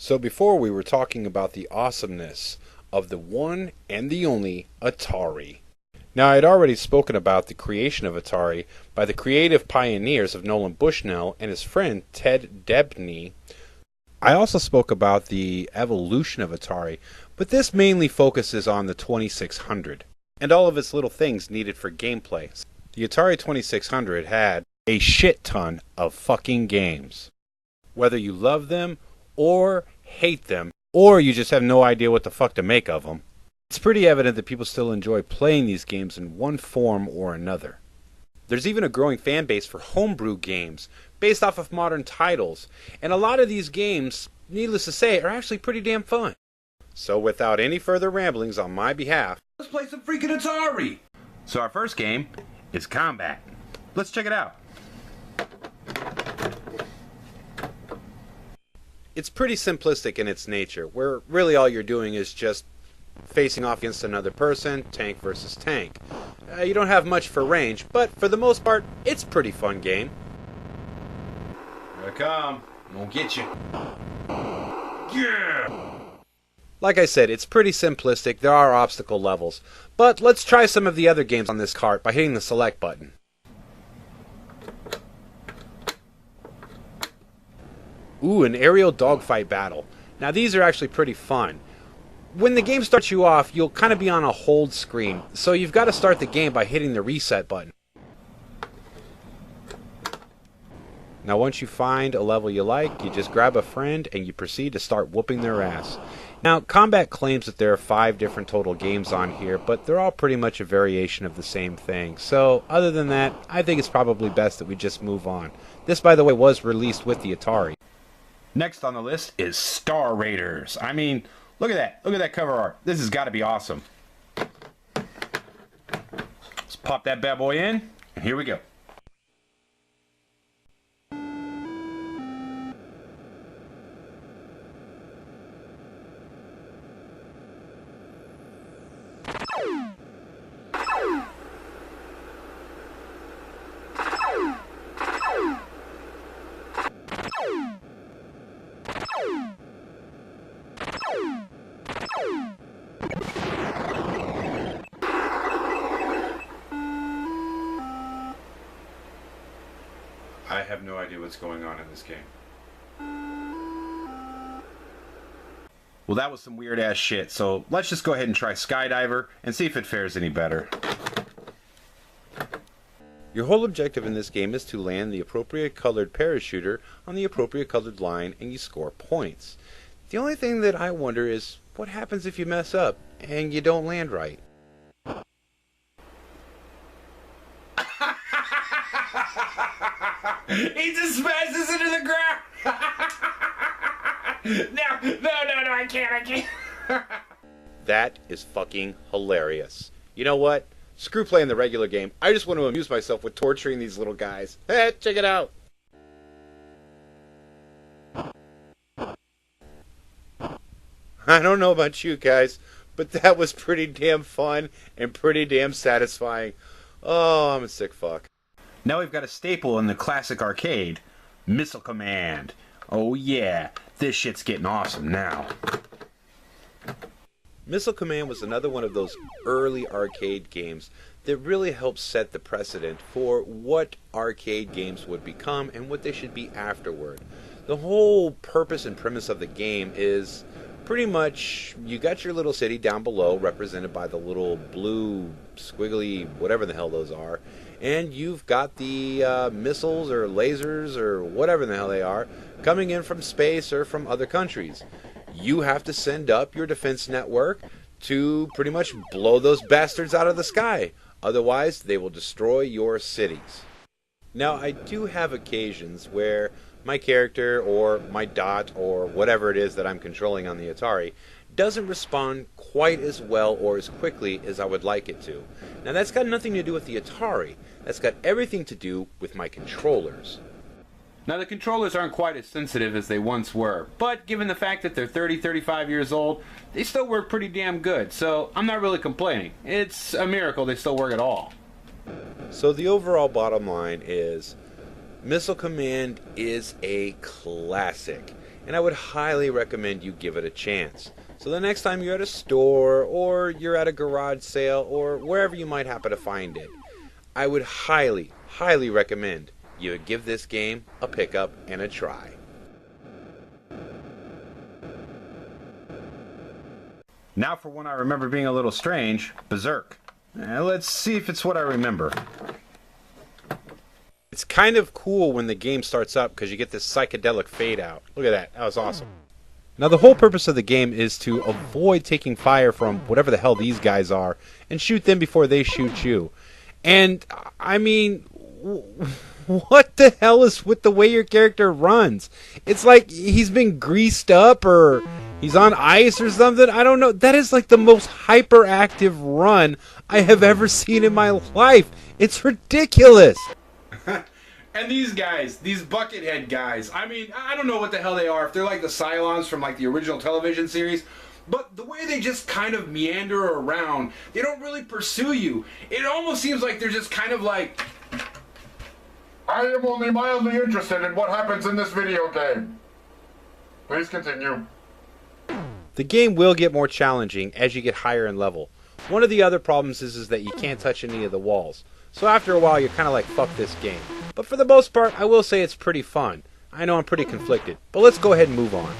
So before we were talking about the awesomeness of the one and the only Atari. Now I had already spoken about the creation of Atari by the creative pioneers of Nolan Bushnell and his friend Ted Debney. I also spoke about the evolution of Atari, but this mainly focuses on the 2600 and all of its little things needed for gameplay. The Atari 2600 had a shit ton of fucking games. Whether you love them or hate them, or you just have no idea what the fuck to make of them, it's pretty evident that people still enjoy playing these games in one form or another. There's even a growing fan base for homebrew games based off of modern titles, and a lot of these games, needless to say, are actually pretty damn fun. So without any further ramblings on my behalf, let's play some freaking Atari! So our first game is Combat. Let's check it out. It's pretty simplistic in its nature, where really all you're doing is just facing off against another person, tank versus tank. You don't have much for range, but for the most part, it's a pretty fun game. Here I come. I'm gonna get you. Yeah! Like I said, it's pretty simplistic. There are obstacle levels. But let's try some of the other games on this cart by hitting the select button. Ooh, an aerial dogfight battle. Now these are actually pretty fun. When the game starts you off, you'll kind of be on a hold screen, so you've got to start the game by hitting the reset button. Now once you find a level you like, you just grab a friend and you proceed to start whooping their ass. Now Combat claims that there are 5 different total games on here, but they're all pretty much a variation of the same thing. So other than that, I think it's probably best that we just move on. This, by the way, was released with the Atari. Next on the list is Star Raiders. I mean, look at that. Look at that cover art. This has got to be awesome. Let's pop that bad boy in, and here we go. I have no idea what's going on in this game. Well, that was some weird ass shit, so let's just go ahead and try Skydiver and see if it fares any better. Your whole objective in this game is to land the appropriate colored parachuter on the appropriate colored line and you score points. The only thing that I wonder is what happens if you mess up and you don't land right? He just smashes into the ground! No, I can't. That is fucking hilarious. You know what? Screw playing the regular game. I just want to amuse myself with torturing these little guys. Hey, check it out! I don't know about you guys, but that was pretty damn fun and pretty damn satisfying. Oh, I'm a sick fuck. Now we've got a staple in the classic arcade, Missile Command. Oh yeah, this shit's getting awesome now. Missile Command was another one of those early arcade games that really helped set the precedent for what arcade games would become and what they should be afterward. The whole purpose and premise of the game is pretty much you got your little city down below represented by the little blue squiggly whatever the hell those are, and you've got the missiles or lasers or whatever the hell they are coming in from space or from other countries. You have to send up your defense network to pretty much blow those bastards out of the sky. Otherwise, they will destroy your cities. Now, I do have occasions where my character or my dot or whatever it is that I'm controlling on the Atari doesn't respond quite as well or as quickly as I would like it to. Now, that's got nothing to do with the Atari. That's got everything to do with my controllers. Now the controllers aren't quite as sensitive as they once were, but given the fact that they're 35 years old, they still work pretty damn good, so I'm not really complaining. It's a miracle they still work at all. So the overall bottom line is Missile Command is a classic. and I would highly recommend you give it a chance. So the next time you're at a store, or you're at a garage sale, or wherever you might happen to find it, I would highly, highly recommend you give this game a pickup and a try. Now for one I remember being a little strange, Berserk. Let's see if it's what I remember. It's kind of cool when the game starts up because you get this psychedelic fade out. Look at that. That was awesome. Now the whole purpose of the game is to avoid taking fire from whatever the hell these guys are and shoot them before they shoot you. And, I mean, what the hell is with the way your character runs? It's like he's been greased up or he's on ice or something. I don't know. That is like the most hyperactive run I have ever seen in my life. It's ridiculous. And these guys, these Buckethead guys, I mean, I don't know what the hell they are. If they're like the Cylons from like the original television series, but the way they just kind of meander around, they don't really pursue you. It almost seems like they're just kind of like, I am only mildly interested in what happens in this video game. Please continue. The game will get more challenging as you get higher in level. One of the other problems is that you can't touch any of the walls. So after a while, you're kind of like, fuck this game. But for the most part, I will say it's pretty fun. I know I'm pretty conflicted, but let's go ahead and move on.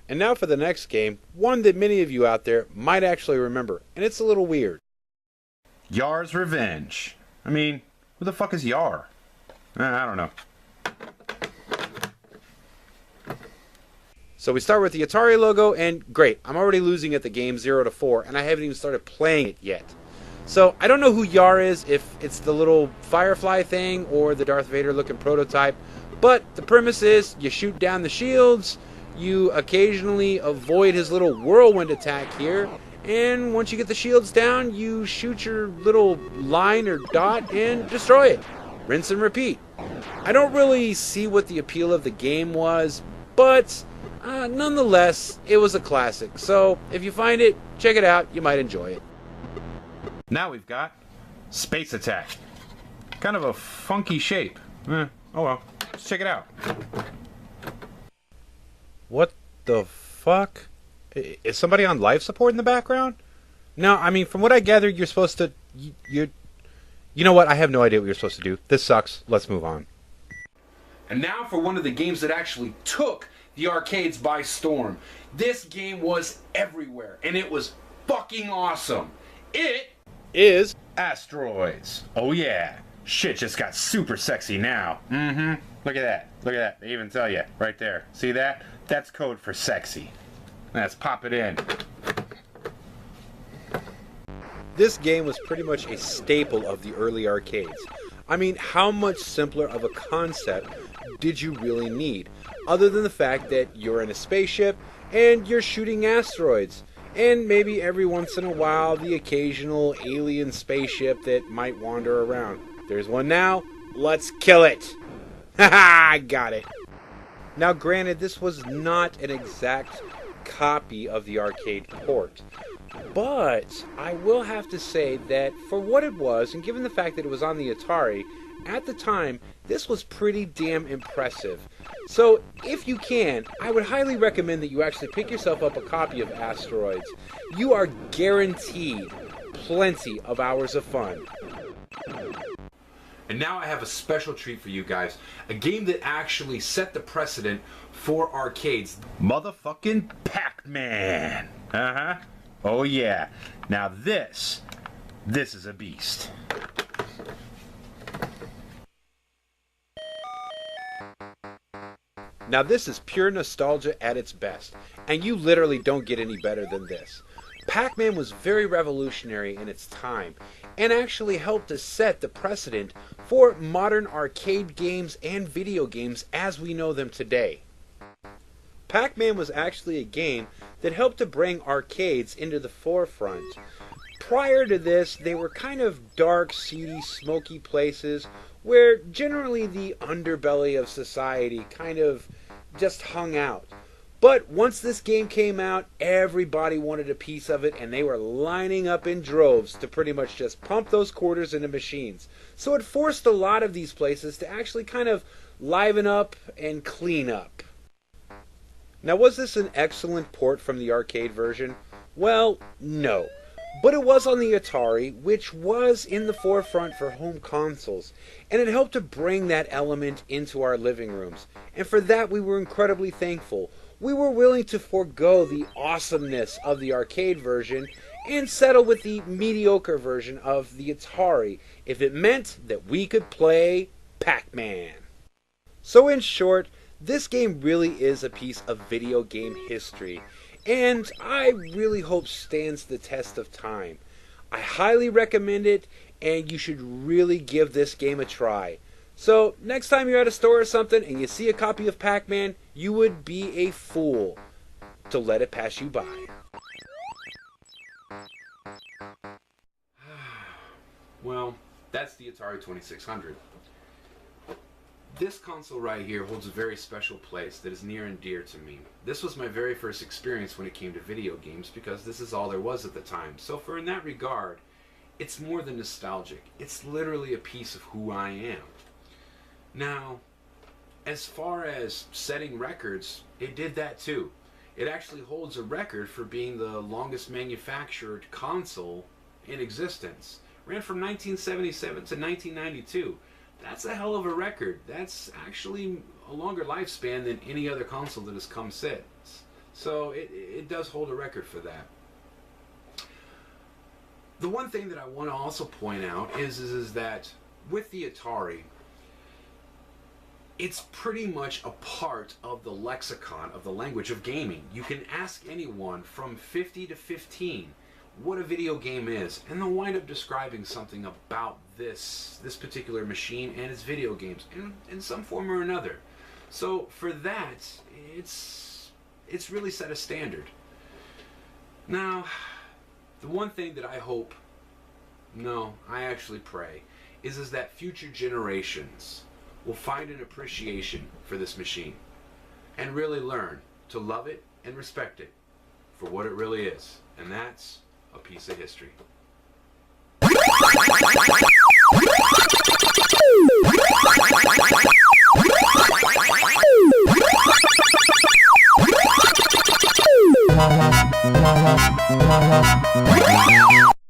And now for the next game, one that many of you out there might actually remember, and it's a little weird. Yar's Revenge. I mean, who the fuck is Yar? I don't know. So we start with the Atari logo, and great, I'm already losing at the game 0-4, and I haven't even started playing it yet. So I don't know who Yar is, if it's the little Firefly thing or the Darth Vader looking prototype, but the premise is you shoot down the shields, you occasionally avoid his little whirlwind attack here, and once you get the shields down, you shoot your little line or dot and destroy it. Rinse and repeat. I don't really see what the appeal of the game was, but nonetheless, it was a classic. So if you find it, check it out. You might enjoy it. Now we've got Space Attack. Kind of a funky shape. Oh well, let's check it out. What the fuck? Is somebody on life support in the background? No, I mean, from what I gathered, you're supposed to... You know what? I have no idea what you're supposed to do. This sucks. Let's move on. And now for one of the games that actually took the arcades by storm. This game was everywhere, and it was fucking awesome. It is Asteroids. Oh yeah, shit just got super sexy now. Look at that. Look at that. They even tell you right there. See that? That's code for sexy. Let's pop it in. This game was pretty much a staple of the early arcades. I mean, how much simpler of a concept did you really need? Other than the fact that you're in a spaceship and you're shooting asteroids. And maybe every once in a while, the occasional alien spaceship that might wander around. There's one now. Let's kill it. Haha, I got it. Now, granted, this was not an exact copy of the arcade port. But I will have to say that for what it was, and given the fact that it was on the Atari, at the time, this was pretty damn impressive. So, if you can, I would highly recommend that you actually pick yourself up a copy of Asteroids. You are guaranteed plenty of hours of fun. And now I have a special treat for you guys. A game that actually set the precedent for arcades. Motherfucking Pac-Man. Oh yeah. Now this is a beast. Now this is pure nostalgia at its best, and you literally don't get any better than this. Pac-Man was very revolutionary in its time, and actually helped to set the precedent for modern arcade games and video games as we know them today. Pac-Man was actually a game that helped to bring arcades into the forefront. Prior to this, they were kind of dark, seedy, smoky places where generally the underbelly of society kind of just hung out. But once this game came out, everybody wanted a piece of it, and they were lining up in droves to pretty much just pump those quarters into machines. So it forced a lot of these places to actually kind of liven up and clean up. Now, was this an excellent port from the arcade version? Well, no. But it was on the Atari, which was in the forefront for home consoles, and it helped to bring that element into our living rooms. And for that, we were incredibly thankful. We were willing to forego the awesomeness of the arcade version and settle with the mediocre version of the Atari if it meant that we could play Pac-Man. So in short, this game really is a piece of video game history, and I really hope stands the test of time. I highly recommend it, and you should really give this game a try. So, next time you're at a store or something and you see a copy of Pac-Man, you would be a fool to let it pass you by. Well, that's the Atari 2600. This console right here holds a very special place that is near and dear to me. This was my very first experience when it came to video games because this is all there was at the time. So in that regard, it's more than nostalgic. It's literally a piece of who I am. Now, as far as setting records, it did that too. It actually holds a record for being the longest manufactured console in existence. Ran from 1977 to 1992. That's a hell of a record. That's actually a longer lifespan than any other console that has come since. So it does hold a record for that. The one thing that I want to also point out is that with the Atari, it's pretty much a part of the lexicon of the language of gaming. You can ask anyone from 50 to 15 what a video game is, and they'll wind up describing something about this particular machine and its video games in some form or another. So for that, it's really set a standard. Now, the one thing that I hope, no, I actually pray, is that future generations will find an appreciation for this machine and really learn to love it and respect it for what it really is, and that's a piece of history.